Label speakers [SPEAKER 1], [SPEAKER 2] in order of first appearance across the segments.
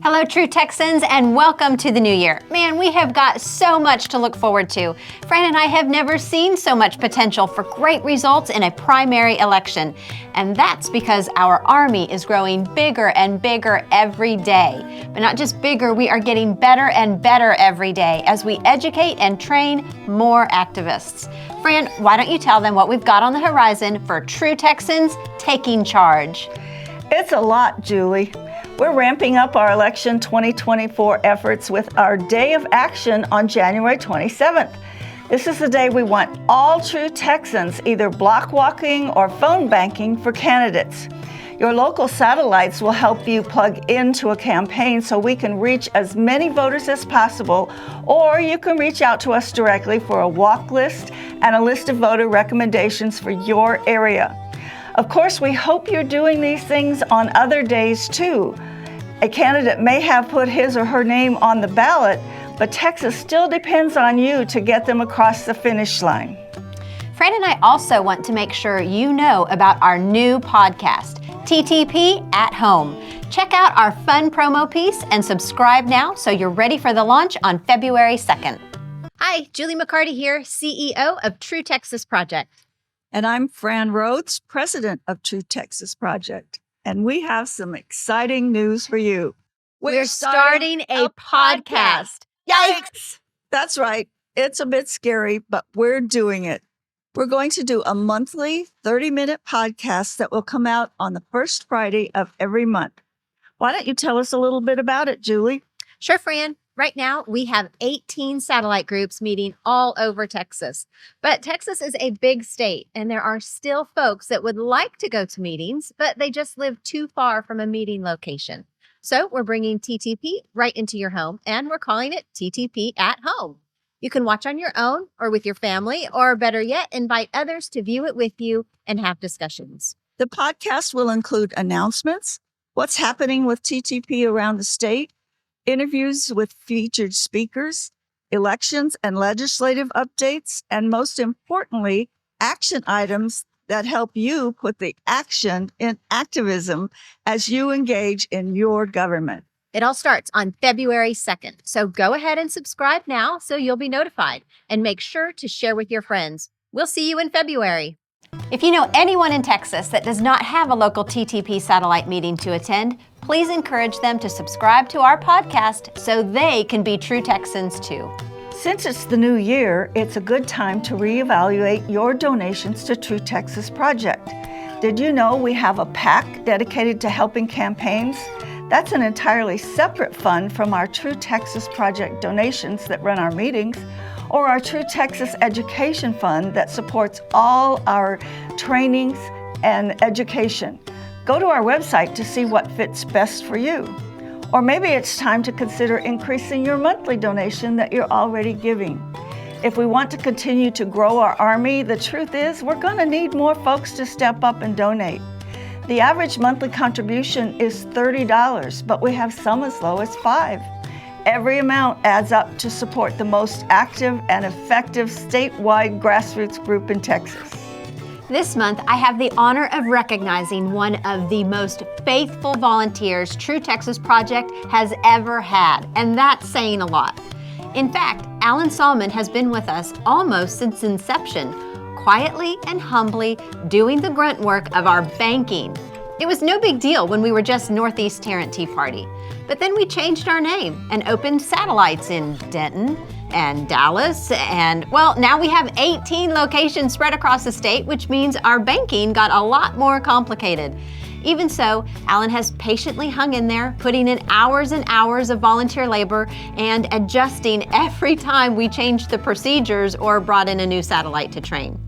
[SPEAKER 1] Hello, True Texans, and welcome to the new year. Man, we have got so much to look forward to. Fran and I have never seen so much potential for great results in a primary election. And that's because our Army is growing bigger and bigger every day. But not just bigger, we are getting better and better every day as we educate and train more activists. Fran, why don't you tell them what we've got on the horizon for True Texans taking charge?
[SPEAKER 2] It's a lot, Julie. We're ramping up our election 2024 efforts with our Day of Action on January 27th. This is the day we want all true Texans either block walking or phone banking for candidates. Your local satellites will help you plug into a campaign so we can reach as many voters as possible, or you can reach out to us directly for a walk list and a list of voter recommendations for your area. Of course, we hope you're doing these things on other days too. A candidate may have put his or her name on the ballot, but Texas still depends on you to get them across the finish line.
[SPEAKER 1] Fran and I also want to make sure you know about our new podcast, TTP at Home. Check out our fun promo piece and subscribe now so you're ready for the launch on February 2nd. Hi, Julie McCarty here, CEO of True Texas Project.
[SPEAKER 2] And I'm Fran Rhodes, president of True Texas Project. And we have some exciting news for you.
[SPEAKER 1] We're starting a podcast.
[SPEAKER 2] Yikes! That's right. It's a bit scary, but we're doing it. We're going to do a monthly 30-minute podcast that will come out on the first Friday of every month. Why don't you tell us a little bit about it, Julie?
[SPEAKER 1] Sure, Fran. Right now, we have 18 satellite groups meeting all over Texas. But Texas is a big state, and there are still folks that would like to go to meetings, but they just live too far from a meeting location. So we're bringing TTP right into your home, and we're calling it TTP at Home. You can watch on your own or with your family, or better yet, invite others to view it with you and have discussions.
[SPEAKER 2] The podcast will include announcements, what's happening with TTP around the state, interviews with featured speakers, elections and legislative updates, and most importantly, action items that help you put the action in activism as you engage in your government.
[SPEAKER 1] It all starts on February 2nd, so go ahead and subscribe now so you'll be notified, and make sure to share with your friends. We'll see you in February. If you know anyone in Texas that does not have a local TTP satellite meeting to attend, please encourage them to subscribe to our podcast so they can be true Texans too.
[SPEAKER 2] Since it's the new year, it's a good time to reevaluate your donations to True Texas Project. Did you know we have a PAC dedicated to helping campaigns? That's an entirely separate fund from our True Texas Project donations that run our meetings, or our True Texas Education Fund that supports all our trainings and education. Go to our website to see what fits best for you. Or maybe it's time to consider increasing your monthly donation that you're already giving. If we want to continue to grow our Army, the truth is we're going to need more folks to step up and donate. The average monthly contribution is $30, but we have some as low as $5. Every amount adds up to support the most active and effective statewide grassroots group in Texas.
[SPEAKER 1] This month, I have the honor of recognizing one of the most faithful volunteers True Texas Project has ever had, and that's saying a lot. In fact, Alan Salmon has been with us almost since inception, quietly and humbly doing the grunt work of our banking. It was no big deal when we were just Northeast Tarrant Tea Party. But then we changed our name and opened satellites in Denton and Dallas, and well, now we have 18 locations spread across the state, which means our banking got a lot more complicated. Even so, Alan has patiently hung in there, putting in hours and hours of volunteer labor and adjusting every time we changed the procedures or brought in a new satellite to train.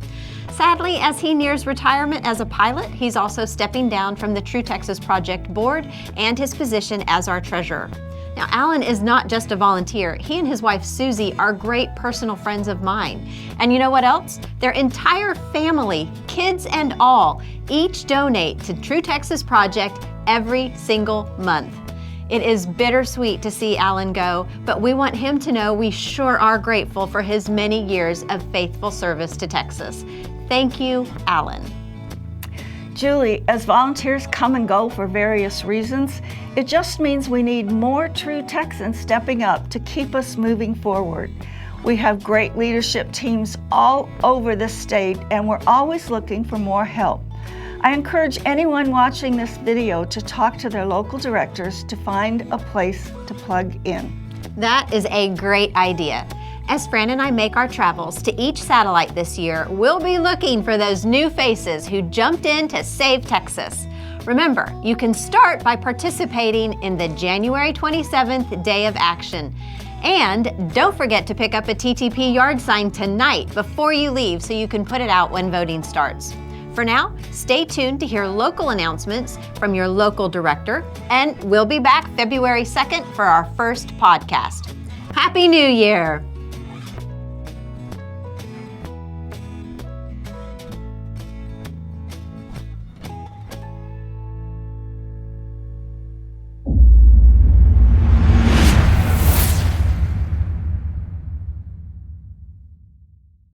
[SPEAKER 1] Sadly, as he nears retirement as a pilot, he's also stepping down from the True Texas Project board and his position as our treasurer. Now, Alan is not just a volunteer. He and his wife, Susie, are great personal friends of mine. And you know what else? Their entire family, kids and all, each donate to True Texas Project every single month. It is bittersweet to see Alan go, but we want him to know we sure are grateful for his many years of faithful service to Texas. Thank you, Alan.
[SPEAKER 2] Julie, as volunteers come and go for various reasons, it just means we need more true Texans stepping up to keep us moving forward. We have great leadership teams all over the state, and we're always looking for more help. I encourage anyone watching this video to talk to their local directors to find a place to plug in.
[SPEAKER 1] That is a great idea. As Fran and I make our travels to each satellite this year, we'll be looking for those new faces who jumped in to save Texas. Remember, you can start by participating in the January 27th Day of Action. And don't forget to pick up a TTP yard sign tonight before you leave so you can put it out when voting starts. For now, stay tuned to hear local announcements from your local director, and we'll be back February 2nd for our first podcast. Happy New Year!